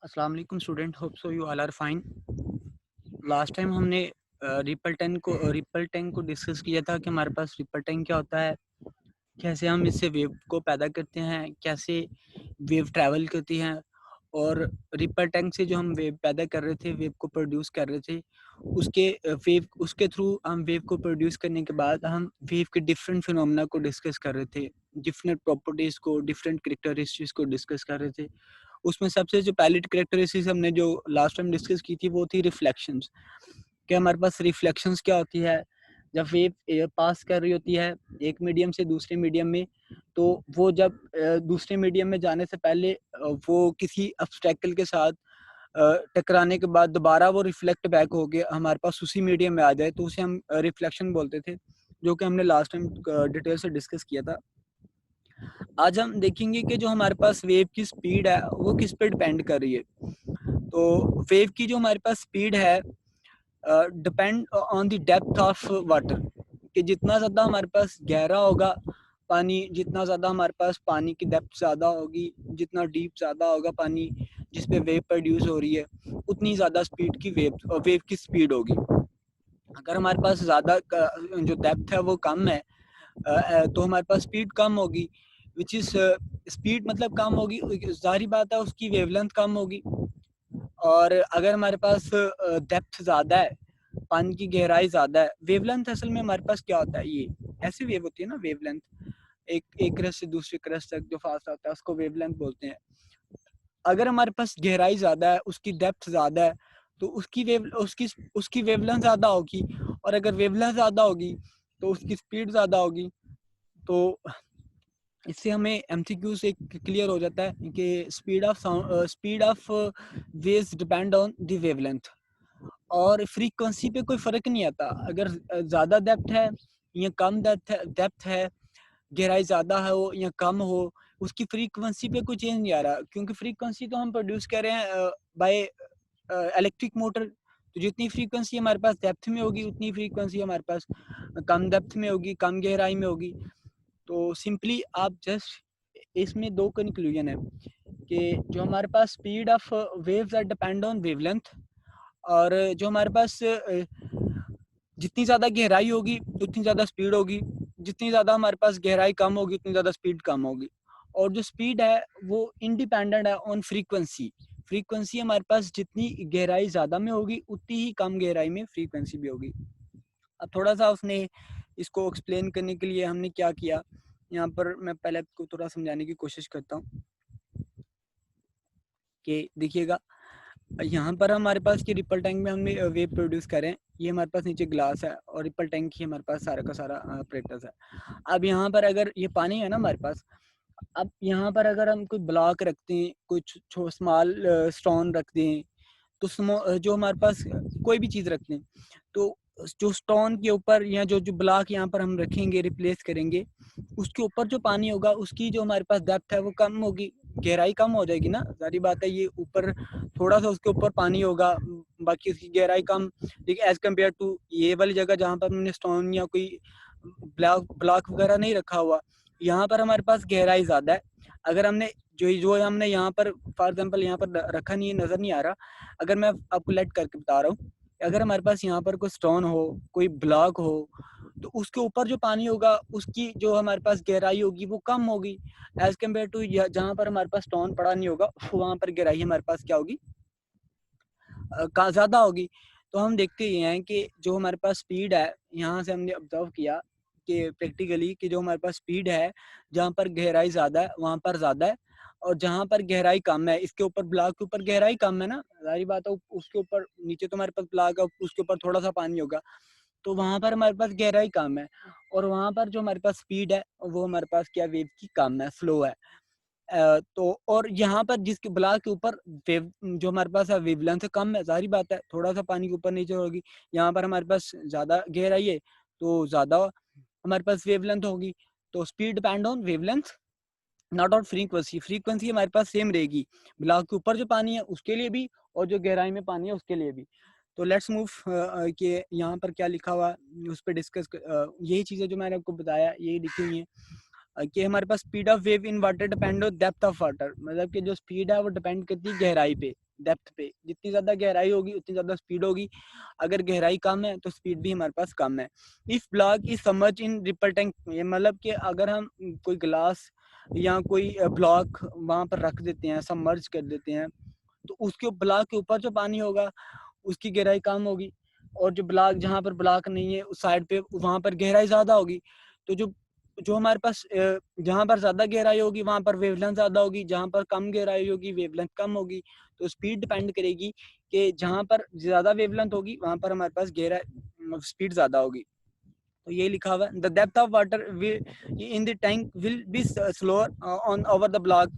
अस्सलाम वालेकुम student, hope so you all are fine. Last time हमने रिपल टैंक को डिस्कस किया था कि हमारे पास रिपल टैंक क्या होता है, कैसे हम इससे वेव को पैदा करते हैं, कैसे वेव ट्रैवल करती हैं, और रिपल टैंक से जो हम वेव पैदा कर रहे थे, वेव को प्रोड्यूस कर रहे थे, उसके थ्रू हम वेव को प्रोड्यूस करने के बाद हम वेव के डिफरेंट फिनोमेना को डिस्कस कर रहे थे, डिफरेंट प्रॉपर्टीज़ को, डिफरेंट कैरेक्टरिस्टिक्स को डिस्कस कर रहे थे। उसमें सबसे जो पहली कैरेक्टरिस्टिक्स हमने जो लास्ट टाइम डिस्कस की थी वो थी रिफ्लेक्शंस। कि हमारे पास रिफ्लेक्शंस क्या होती है, जब वेव पास कर रही होती है एक मीडियम से दूसरे मीडियम में, तो वो जब दूसरे मीडियम में जाने से पहले वो किसी ऑब्स्टेकल के साथ टकराने के बाद दोबारा वो रिफ्लेक्ट बैक हो गया हमारे पास उसी मीडियम में आ जाए, तो उसे हम रिफ्लेक्शन बोलते थे, जो कि हमने लास्ट टाइम डिटेल से डिस्कस किया था। आज हम देखेंगे कि जो हमारे पास वेव की स्पीड है वो किस पे डिपेंड कर रही है। तो वेव की जो हमारे पास स्पीड है depend on the depth of water, कि जितना ज़्यादा हमारे पास गहरा होगा पानी, जितना ज़्यादा हमारे पास पानी की डेप्थ ज़्यादा होगी, जितना डीप ज़्यादा होगा पानी जिस पे वेव प्रोड्यूस हो रही है, उतनी ज़्यादा स्पीड की वेव की स्पीड होगी। अगर हमारे पास ज़्यादा जो डेप्थ है वो कम है, तो हमारे पास स्पीड कम होगी, विच इज़ स्पीड मतलब कम होगी, जाहिर बात है उसकी वेवलेंथ कम होगी। और अगर हमारे पास डेप्थ ज़्यादा है, पानी की गहराई ज़्यादा है, वेवलेंथ असल में हमारे पास क्या होता है, ये ऐसी वेव होती है ना, वेवलेंथ एक एक क्रस्ट से दूसरे क्रस्ट तक जो फास्ट आता है उसको वेवलेंथ बोलते हैं। अगर हमारे पास गहराई ज़्यादा है, उसकी डेप्थ ज़्यादा है, तो उसकी वेवलेंथ ज़्यादा होगी, और अगर वेवलेंथ ज़्यादा होगी तो उसकी स्पीड ज़्यादा होगी। तो इससे हमें एमसीक्यू से क्लियर हो जाता है कि speed of waves depend on the wavelength, और फ्रीक्वेंसी पे कोई फ़र्क नहीं आता। अगर ज़्यादा डेप्थ है या कम डेप्थ है, गहराई ज़्यादा हो या कम हो, उसकी फ्रीक्वेंसी पे कोई चेंज नहीं आ रहा, क्योंकि फ्रीक्वेंसी तो हम प्रोड्यूस कर रहे हैं बाय इलेक्ट्रिक मोटर। तो जितनी फ्रीक्वेंसी हमारे पास डेप्थ में होगी उतनी फ्रीक्वेंसी हमारे पास कम डेप्थ में होगी, कम गहराई में होगी। तो सिंपली आप जस्ट इसमें दो कंक्लूजन है कि जो हमारे पास speed of waves are depend on wavelength, और जो हमारे पास जितनी ज़्यादा गहराई होगी उतनी ज़्यादा स्पीड होगी, जितनी ज़्यादा हमारे पास गहराई कम होगी उतनी ज़्यादा स्पीड कम होगी। और जो स्पीड है वो इंडिपेंडेंट है ऑन फ्रीक्वेंसी। फ्रीक्वेंसी हमारे पास जितनी गहराई ज़्यादा में होगी उतनी ही कम गहराई में फ्रीक्वेंसी भी होगी। अब थोड़ा सा उसने इसको एक्सप्लेन करने के लिए हमने क्या किया, यहाँ पर मैं पहले आपको थोड़ा समझाने की कोशिश करता हूँ कि देखिएगा, यहाँ पर हमारे पास कि रिपल टैंक में हमने वेव प्रोड्यूस करें, ये हमारे पास नीचे ग्लास है और रिपल टैंक ही हमारे पास सारा का सारा apparatus है। अब यहाँ पर अगर ये पानी है ना हमारे पास, अब यहाँ पर अगर हम कोई ब्लॉक रखते हैं, कुछ स्मॉल स्टोन रख दें, तो जो हमारे पास कोई भी चीज़ रखते हैं, तो जो स्टोन के ऊपर या जो जो ब्लॉक यहाँ पर हम रखेंगे, रिप्लेस करेंगे, उसके ऊपर जो पानी होगा उसकी जो हमारे पास डेप्थ है वो कम होगी, गहराई कम हो जाएगी ना, सारी बात है। ये ऊपर थोड़ा सा उसके ऊपर पानी होगा, बाकी उसकी गहराई कम, लेकिन एज कम्पेयर टू ये वाली जगह जहाँ पर हमने स्टोन या कोई ब्लॉक वगैरह नहीं रखा हुआ, यहाँ पर हमारे पास गहराई ज़्यादा है। अगर हमने जो हमने यहाँ पर फॉर एग्जांपल यहाँ पर रखा नहीं है, नज़र नहीं आ रहा, अगर मैं आपको लेट करके बता रहा हूँ, अगर हमारे पास यहाँ पर कोई स्टोन हो, कोई ब्लॉक हो, तो उसके ऊपर जो पानी होगा उसकी जो हमारे पास गहराई होगी वो कम होगी, एज कम्पेयर टू जहाँ पर हमारे पास स्टोन पड़ा नहीं होगा, वहाँ पर गहराई हमारे पास क्या होगी, ज़्यादा होगी। तो हम देखते ही हैं कि जो हमारे पास स्पीड है, यहाँ से हमने ऑब्जर्व किया कि प्रैक्टिकली कि जो हमारे पास स्पीड है, जहाँ पर गहराई ज़्यादा है वहाँ पर ज़्यादा है, और जहाँ पर गहराई कम है, इसके ऊपर ब्लॉक के ऊपर गहराई कम है ना, ज़ाहिर बात है, उसके ऊपर नीचे तो हमारे पास ब्लॉक है, उसके ऊपर थोड़ा सा पानी होगा, तो वहाँ पर हमारे पास गहराई कम है, और वहाँ पर जो हमारे पास स्पीड है वो हमारे पास क्या वेव की कम है, स्लो है। तो और यहाँ पर जिसके ब्लॉक के ऊपर वेव जो हमारे पास है वेवलेंथ कम है, ज़ाहिर बात है, थोड़ा सा पानी के ऊपर नीचे होगी, यहाँ पर हमारे पास ज़्यादा गहराई है तो ज़्यादा हमारे पास वेवलेंथ होगी। तो speed depend on wavelength, not on frequency. Frequency हमारे पास सेम रहेगी, ब्लॉक के ऊपर जो पानी है उसके लिए भी और जो गहराई में पानी है उसके लिए भी। तो लेट्स मूव कि यहाँ पर क्या लिखा हुआ उस पर डिस्कस, यही चीज़ें जो मैंने आपको बताया यही लिखी हुई हैं। कि हमारे पास speed of wave in water depend on depth of water, मतलब कि जो स्पीड है वो डिपेंड करती है गहराई पे, डेप्थ पे। जितनी ज़्यादा गहराई होगी उतनी ज़्यादा स्पीड होगी, अगर गहराई कम है तो स्पीड भी हमारे पास कम है। If block is submerge in ripple tank, ये मतलब कि अगर हम कोई गिलास या कोई ब्लॉक वहाँ पर रख देते हैं, सबमर्ज कर देते हैं, तो उसके ब्लॉक के ऊपर जो पानी होगा उसकी गहराई कम होगी, और जो ब्लॉक जहाँ पर ब्लॉक नहीं है उस साइड पे वहाँ पर गहराई ज़्यादा होगी। तो जो जो हमारे पास जहाँ पर ज़्यादा गहराई होगी वहाँ पर वेवलेंथ ज़्यादा होगी, जहाँ पर कम गहराई होगी वेवलेंथ कम होगी। तो स्पीड डिपेंड करेगी कि जहाँ पर ज़्यादा वेवलेंथ होगी वहाँ पर हमारे पास गहरा स्पीड ज़्यादा होगी। तो ये लिखा हुआ है, the depth of water in the tank will be slower on over the block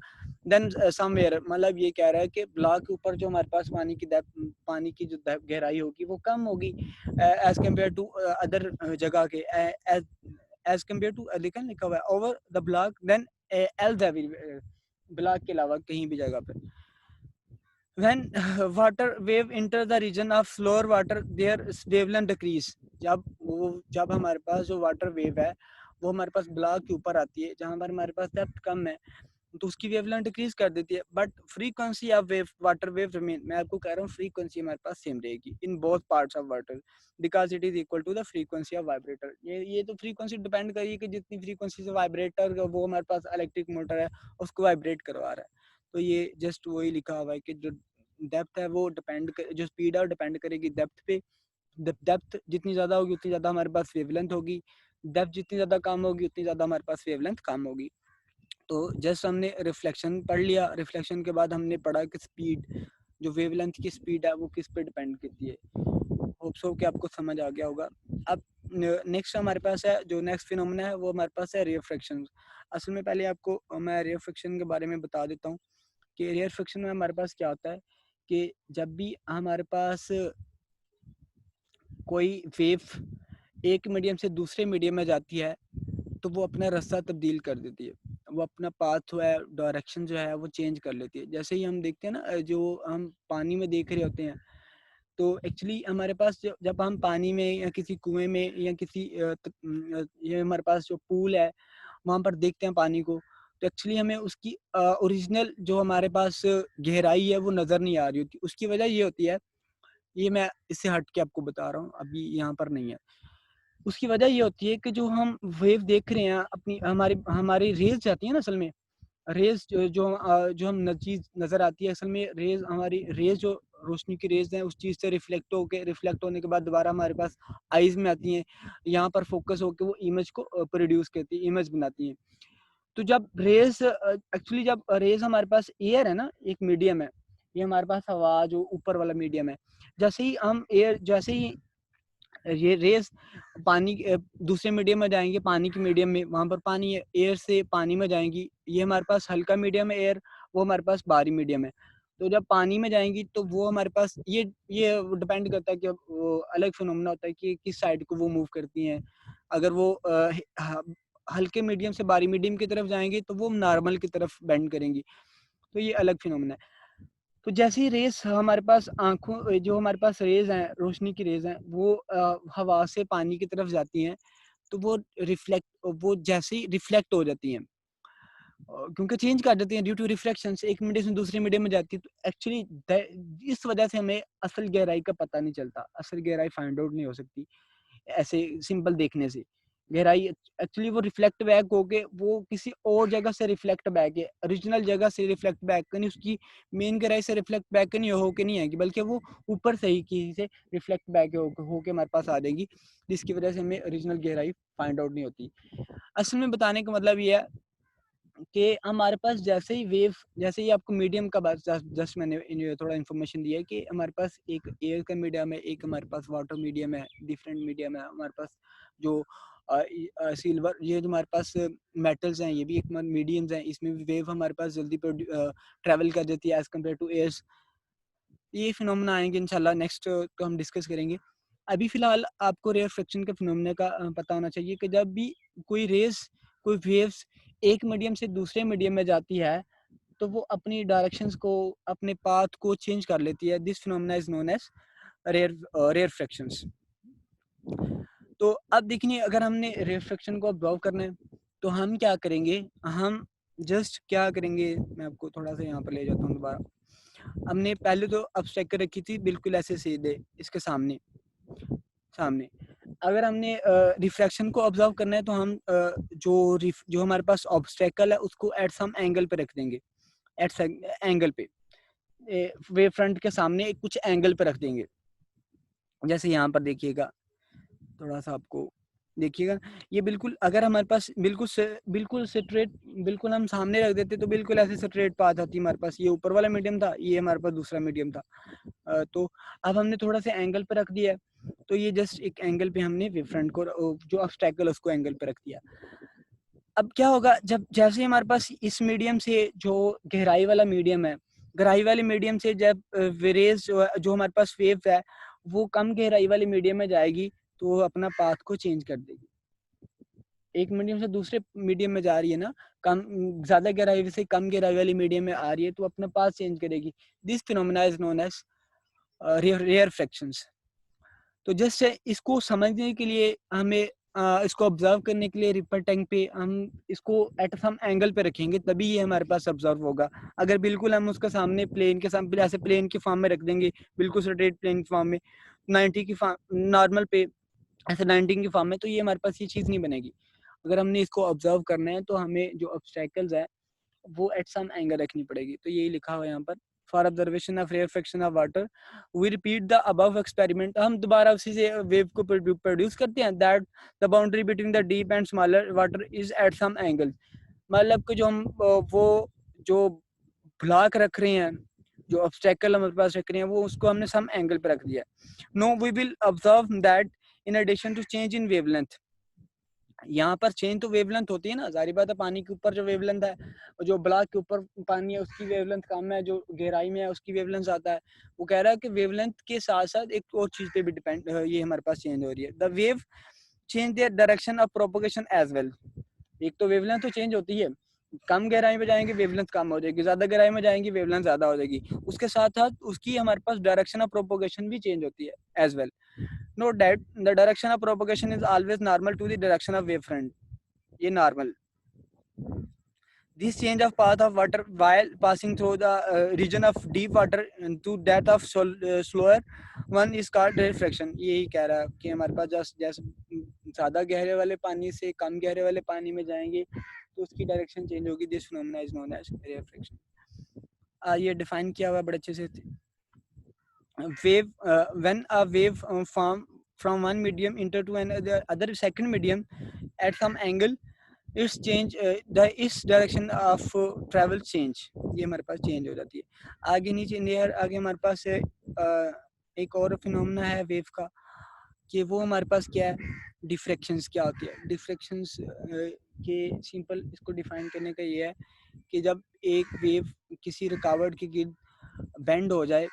than somewhere, मतलब ये कह रहा है कि ब्लॉक के ऊपर जो हमारे पास पानी की जो गहराई होगी वो कम होगी एज कम्पेयर टू अदर जगह के, एज कम्पेयर टू लेकिन लिखा हुआ है over the block than L block के अलावा कहीं भी जगह पे। When water wave enter the region of slower water, their wavelength decrease. जब हमारे पास जो वाटर वेव है वो हमारे पास ब्लॉक के ऊपर आती है, जहाँ पर हमारे पास डेप्थ कम है तो उसकी वेवलेंथ डिक्रीज कर देती है, but frequency of wave water wave remain, मैं आपको कह रहा हूँ फ्रीक्वेंसी हमारे पास सेम रहेगी in both parts of water because it is equal to the frequency of vibrator. ये तो फ्रीक्वेंसी डिपेंड करिए कि जितनी फ्रीक्वेंसी से वाइब्रेटर वो हमारे पास इलेक्ट्रिक मोटर है उसको वाइब्रेट करवा रहा है। तो ये जस्ट वही लिखा हुआ है कि जो डेप्थ है वो जो स्पीड है वो डिपेंड करेगी डेप्थ पे। डेप्थ जितनी ज़्यादा होगी उतनी ज़्यादा हमारे पास वेवलेंथ होगी, डेप्थ जितनी ज़्यादा कम होगी उतनी ज़्यादा हमारे पास वेवलेंथ कम होगी। तो जस्ट हमने रिफ्लेक्शन पढ़ लिया, रिफ्लेक्शन के बाद हमने पढ़ा कि स्पीड, जो वेवलेंथ की स्पीड है वो किस पे डिपेंड करती है। होप सो कि आपको समझ आ गया होगा। अब नेक्स्ट हमारे पास है, जो नेक्स्ट फिनोमेना है वो हमारे पास है रिफ्रैक्शन। असल में पहले आपको मैं रिफ्रैक्शन के बारे में बता देता हूँ कि रिफ्रैक्शन में हमारे पास क्या होता है कि जब भी हमारे पास कोई वेव एक मीडियम से दूसरे मीडियम में जाती है तो वो अपना रास्ता तब्दील कर देती है, वो अपना पाथ जो है, डायरेक्शन जो है वो चेंज कर लेती है। जैसे ही हम देखते हैं ना, जो हम पानी में देख रहे होते हैं, तो एक्चुअली हमारे पास जब हम पानी में या किसी कुएं में या किसी ये हमारे पास जो पूल है वहाँ पर देखते हैं पानी को, तो एक्चुअली हमें उसकी ओरिजिनल जो हमारे पास गहराई है वो नज़र नहीं आ रही होती। उसकी वजह ये होती है, ये मैं इससे हट के आपको बता रहा हूँ, अभी यहाँ पर नहीं है। उसकी वजह ये होती है कि जो हम वेव देख रहे हैं अपनी हमारी हमारी रेज जाती है ना, असल में रेज जो हम चीज़ नज़र आती है, असल में रेज हमारी रेज जो रोशनी की रेज है उस चीज़ से रिफ्लेक्ट होने के बाद दोबारा हमारे पास आईज में आती हैं, यहाँ पर फोकस होकर वो इमेज को प्रोड्यूस करती है, इमेज बनाती हैं। तो जब रेज एक्चुअली जब रेज हमारे पास एयर है ना, एक मीडियम है, ये हमारे पास हवा जो ऊपर वाला मीडियम है, जैसे ही ये रेस पानी दूसरे मीडियम में जाएंगे, पानी के मीडियम में, वहाँ पर पानी एयर से पानी में जाएंगी, ये हमारे पास हल्का मीडियम है एयर, वो हमारे पास भारी मीडियम है। तो जब पानी में जाएंगी तो वो हमारे पास ये डिपेंड करता है कि वो अलग फिनोमेना होता है कि किस साइड को वो मूव करती हैं। अगर वो हल्के मीडियम से भारी मीडियम की तरफ जाएंगी तो वो नॉर्मल की तरफ बेंड करेंगी। तो ये अलग फिनोमेना है। तो जैसे ही रेस हमारे पास आँखों जो हमारे पास रेज़ हैं, रोशनी की रेज़ हैं, वो हवा से पानी की तरफ जाती हैं, तो वो जैसे ही रिफ्लेक्ट हो जाती हैं। क्योंकि चेंज कर देती हैं ड्यू टू रिफ्लेक्शन, से एक मीडियम से दूसरे मीडियम में जाती है, तो एक्चुअली इस वजह से हमें असल गहराई का पता नहीं चलता, असल गहराई फाइंड आउट नहीं हो सकती ऐसे सिंपल देखने से। गहराई एक्चुअली वो रिफ्लेक्ट बैक होके वो किसी और जगह से रिफ्लेक्ट बैक है, ओरिजिनल जगह से रिफ्लेक्ट बैक नहीं, उसकी मेन गहराई से रिफ्लेक्ट बैक नहीं होके नहीं आएगी, बल्कि वो ऊपर से ही किसी से रिफ्लेक्ट बैक होके हमारे पास आ जाएगी, जिसकी वजह से हमें ओरिजिनल गहराई फाइंड आउट नहीं होती। असल में बताने का मतलब ये है कि हमारे पास जैसे ही आपको मीडियम का बात जस्ट मैंने थोड़ा इन्फॉर्मेशन दिया है कि हमारे पास एक एयर का मीडियम है, एक हमारे पास वाटर मीडियम है, डिफरेंट मीडियम है हमारे पास। जो सिल्वर, ये जो हमारे पास मेटल्स हैं, ये भी एक मीडियम्स हैं, इसमें भी वेव हमारे पास जल्दी ट्रैवल कर जाती है एज कम्पेयर टू एयर्स। ये फिनोमेना आएंगे इंशाल्लाह नेक्स्ट तो हम डिस्कस करेंगे। अभी फ़िलहाल आपको रेयरफेक्शन के फिनोमेना का पता होना चाहिए कि जब भी कोई वेव्स एक मीडियम से दूसरे मीडियम में जाती है, तो वो अपनी डायरेक्शंस को, अपने पाथ को चेंज कर लेती है। This phenomena is known as refractions. तो अब देखिए, अगर हमने रेयरफेक्शन को ऑब्जर्व करना है तो हम क्या करेंगे, हम जस्ट क्या करेंगे, मैं आपको थोड़ा सा यहाँ पर ले जाता हूँ दोबारा। हमने पहले तो ऑब्स्टेकल रखी थी बिल्कुल ऐसे सीधे इसके सामने सामने। अगर हमने रिफ्रैक्शन को ऑब्जर्व करना है तो हम जो हमारे पास ऑब्स्टेकल है उसको एट सम एंगल पे रख देंगे, एट एंगल पे वेव फ्रंट के सामने कुछ एंगल पे रख देंगे। जैसे यहाँ पर देखिएगा, थोड़ा सा आपको देखिएगा, ये बिल्कुल अगर हमारे पास बिल्कुल स्ट्रेट बिल्कुल हम सामने रख देते तो बिल्कुल ऐसे स्ट्रेट पाथ आती हमारे पास। ये ऊपर वाला मीडियम था, ये हमारे पास दूसरा मीडियम था। तो अब हमने थोड़ा सा एंगल पे रख दिया, तो ये जस्ट एक एंगल पे हमने वेव फ्रंट को जो ऑब्स्टेकल उसको एंगल पे रख दिया। अब क्या होगा, जब जैसे हमारे पास इस मीडियम से जो गहराई वाला मीडियम है, गहराई वाले मीडियम से जब रेज जो हमारे पास वेव है वो कम गहराई वाले मीडियम में जाएगी तो वो अपना पाथ को चेंज कर देगी। एक मीडियम से दूसरे मीडियम में जा रही है ना, कम ज्यादा गहराई से कम गहराई वाली मीडियम में आ रही है तो अपना पाथ चेंज करेगी। This phenomena is known as refractions. तो जस्ट इसको समझने के लिए हमें इसको ऑब्जर्व करने के लिए रिपर टैंक पे हम इसको एट सम एंगल पे रखेंगे, तभी ये हमारे पास ऑब्जर्व होगा। अगर बिल्कुल हम उसका सामने प्लेन के सामने ऐसे प्लेन की फॉर्म में रख देंगे, बिल्कुल स्ट्रेट प्लेन की फॉर्म में 90 की नॉर्मल पे ऐसे 19 की फॉर्म में, तो ये हमारे पास ये चीज़ नहीं बनेगी। अगर हमने इसको ऑब्जर्व करना है तो हमें जो ऑब्स्टेकल्स है वो एट सम एंगल रखनी पड़ेगी। तो यही लिखा हुआ है यहाँ पर, for observation of refraction of water we repeat the above experiment. हम दोबारा उसी से वेव को प्रोड्यूस करते हैं, that the boundary between the deep and smaller water is at some angle. मतलब कि जो हम वो जो ब्लॉक रख रहे हैं, जो ऑब्स्टेकल हमारे पास रख रहे हैं, वो उसको हमने सम एंगल पे रख दिया। Now we will observe that in addition to change in wavelength, यहाँ पर चेंज तो वेवलेंथ होती है ना, जारी बात है। पानी के ऊपर जो वेवलेंथ है, जो ब्लॉक के ऊपर पानी है उसकी वेवलेंथ कम है, जो गहराई में है उसकी वेवलेंथ ज्यादा है। वो कह रहा है कि वेवलेंथ के साथ साथ एक और चीज पे भी डिपेंड ये हमारे पास चेंज हो रही है। The wave change their direction of propagation as well. एक तो वेवलेंथ तो चेंज होती है, कम गहराई में जाएंगे वेवलेंथ कम हो जाएगी, ज्यादा गहराई में जाएंगे वेवलेंथ ज्यादा हो जाएगी। उसके साथ साथ उसकी हमारे पास डायरेक्शन ऑफ प्रोपोगेशन भी चेंज होती है as well. Note that the direction of propagation is always normal to the direction of wavefront. ये normal. This change of path of water while passing through the region of deep water to that of slower one is called refraction. यही कह रहा है कि हमारे पास जैसे ज़्यादा गहरे वाले पानी से कम गहरे वाले पानी में जाएंगे तो उसकी डायरेक्शन चेंज होगी। This phenomena is known as refraction. ये डिफाइन किया हुआ है बड़े अच्छे से। When a wave form from one medium into another other second medium at some angle, its change its direction of travel change, ये हमारे पास चेंज हो जाती है। आगे नीचे लेयर आगे हमारे पास है एक और फिनोमेना है वेव का, कि वो हमारे पास क्या है, डिफ्रैक्शंस क्या होती है। डिफ्रैक्शंस के सिंपल इसको डिफाइन करने का ये है कि जब एक वेव किसी रुकावट के गिर्द बेंड हो जाए,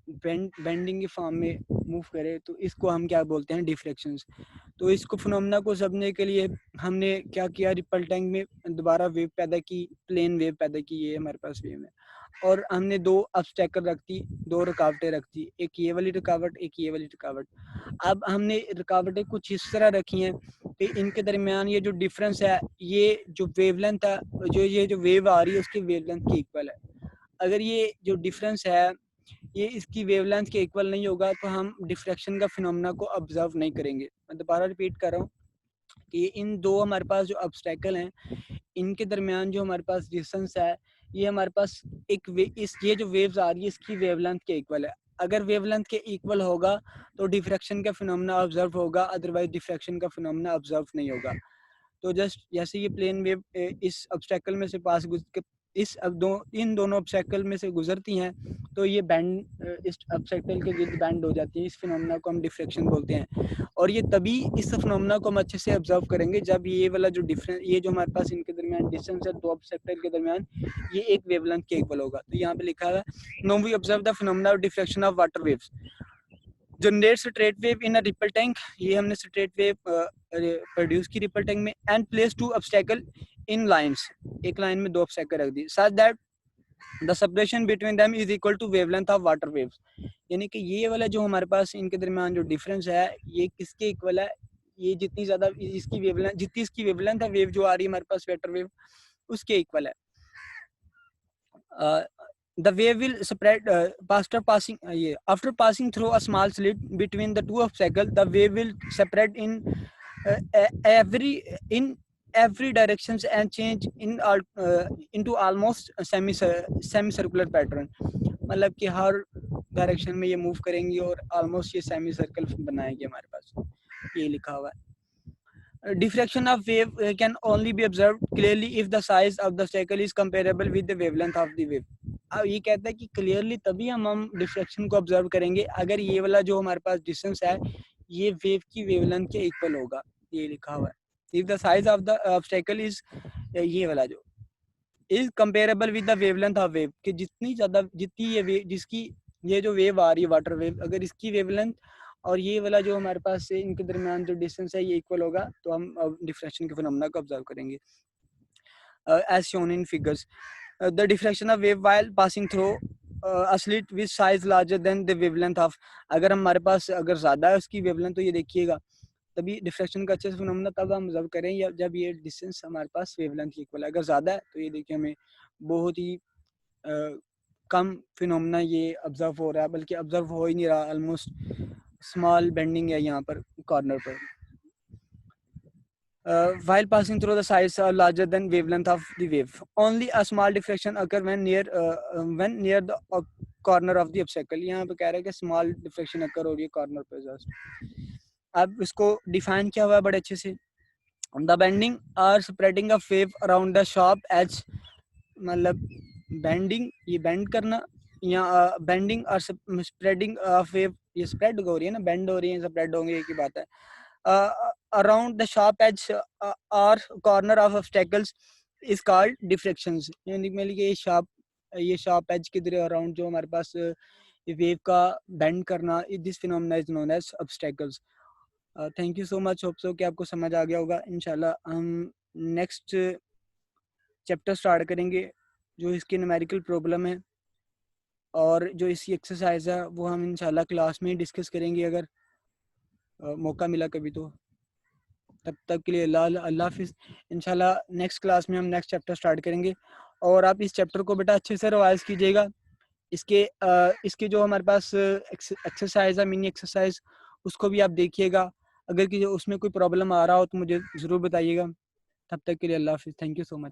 बेंडिंग की फॉर्म में मूव करे, तो इसको हम क्या बोलते हैं, डिफ्रैक्शंस। तो इसको फिनोमेना को समझने के लिए हमने क्या किया, रिपल टैंक में दोबारा वेव पैदा की, प्लेन वेव पैदा की, ये हमारे पास वेव है। और हमने दो ऑब्स्टेकल रख दी, दो रुकावटें रख दी, एक ये वाली रुकावट एक ये वाली रुकावट। अब हमने रुकावटें कुछ इस तरह रखी हैं कि इनके दरमियान ये जो डिफरेंस है, ये जो वेवलेंथ है, ये जो वेव आ रही है उसकी वेवलेंथ के इक्वल है। अगर ये जो डिफरेंस है ये इसकी वेवलेंथ के इक्वल नहीं होगा तो हम डिफ्रैक्शन का फिनोमेना को ऑब्जर्व नहीं करेंगे। मैं दोबारा रिपीट कर रहा हूँ कि इन दो हमारे पास जो ऑब्स्टेकल हैं, इनके दरमियान जो हमारे पास डिस्टेंस है, ये हमारे पास ये जो वेव्स आ रही है इसकी वेवलेंथ के इक्वल है। अगर वेवलेंथ के इक्वल होगा तो डिफ्रैक्शन का फिनोमेना ऑब्जर्व होगा, अदरवाइज डिफ्रैक्शन का फिनोमेना ऑब्जर्व नहीं होगा। तो जस्ट जैसे ये प्लेन वेव इस ऑब्स्टेकल में से इन दोनों ऑब्स्टेकल में से गुजरती हैं तो ये बैंड इस ऑब्स्टेकल के गिर्द बैंड हो जाती है। इस फिनोमेना को हम डिफ्रैक्शन बोलते हैं। और ये तभी इस फिनोमेना को हम अच्छे से ऑब्जर्व करेंगे जब ये वाला जो डिफरेंस, ये जो हमारे पास इनके दरमियान डिस्टेंस है दो ऑब्स्टेकल के दरमियान, ये एक वेवलेंथ के इक्वल होगा। तो यहाँ पे लिखा है, now we observe the phenomena of diffraction of water waves generate straight wave in a ripple tank. ये हमने स्ट्रेट वेव प्रोड्यूस की रिपल टैंक में, and place two obstacle in lines, एक लाइन में दो ऑब्स्टेकल रख दी, such that the separation between them is equal to wavelength of water waves. यानी कि ये वाला जो हमारे पास इनके दरमियान जो डिफरेंस है ये किसके इक्वल है, ये जितनी ज़्यादा इसकी वेवलेंथ, जितनी इसकी वेवलेंथ है, वेव जो आ रही है हमारे पास वेक्टर वेव, उसके इक्वल है। The wave will spread after passing through a small slit between the two obstacles. The wave will spread uh, every in every directions and change into almost a semicircular pattern. मतलब कि हर direction में ये move करेंगी और almost ये semi circle बनाएंगे हमारे पास, ये लिखा हुआ है। Diffraction of wave can only be observed clearly if the size of the obstacle is comparable with the wavelength of the wave. अब ये कहता है कि क्लियरली तभी हम डिफ्रैक्शन को ऑब्जर्व करेंगे अगर ये वाला जो हमारे पास डिस्टेंस है ये वेव की वेवलेंथ के इक्वल होगा, ये लिखा हुआ है। If the size of the obstacle is, ये वाला जो is comparable with the wavelength of wave, कि जितनी ये वेव, जिसकी ये जो वेव आ रही है वाटर वेव, अगर इसकी वेवलेंथ और ये वाला जो हमारे पास से इनके दरमियान जो डिस्टेंस है ये इक्वल होगा तो हम डिफ्रैक्शन के फिनोमेना को ऑब्जर्व करेंगे। As shown in figures, the diffraction of wave while passing through a slit with size larger than the wavelength of, अगर हमारे पास अगर ज़्यादा है उसकी वेवलेंथ तो ये देखिएगा तभी डिफ्रैक्शन का अच्छे से फिनोमेना तब हम ऑब्जर्व करें या जब ये डिस्टेंस हमारे पास वेवलेंथ की इक्वल है। अगर ज़्यादा है तो ये देखिए हमें बहुत ही कम फिनोमेना ये ऑब्जर्व हो रहा है, बल्कि ऑब्जर्व हो ही नहीं रहा, ऑलमोस्ट स्मॉल बेंडिंग है यहाँ पर कॉर्नर पर। While passing through the sides are larger than wavelength of the wave, only a small diffraction occur when near the corner of the obstacle. यहाँ पे कह रहा है कि small diffraction occur हो रही है corner पे just। अब इसको define किया हुआ है बड़े अच्छे से। The bending or spreading of wave around the sharp edge, मतलब bending ये bend करना या bending और spreading of wave, ये spread हो रही है ना, bend हो रही है, spread होंगे, एक ही बात है। Around the sharp edge or corner of obstacles is called diffractions, यानी कि ये sharp edge के इधर अराउंड जो हमारे पास वेव का बेंड करना, this phenomena is known as obstacles। Thank you so much, hope so कि आपको समझ आ गया होगा। इंशाल्लाह हम नेक्स्ट चैप्टर स्टार्ट करेंगे जो इसकी न्यूमेरिकल प्रॉब्लम है और जो इसकी एक्सरसाइज है वो हम इंशाल्लाह क्लास में डिस्कस करेंगे अगर मौका मिला कभी तो। तब तक के लिए अल्लाह हाफिज़। इंशाल्लाह नेक्स्ट क्लास में हम नेक्स्ट चैप्टर स्टार्ट करेंगे और आप इस चैप्टर को बेटा अच्छे से रिवाइज कीजिएगा। इसके जो हमारे पास एक्सरसाइज है, मिनी एक्सरसाइज, उसको भी आप देखिएगा। अगर कि उसमें कोई प्रॉब्लम आ रहा हो तो मुझे ज़रूर बताइएगा। तब तक के लिए अल्लाह हाफिज़। Thank you so much.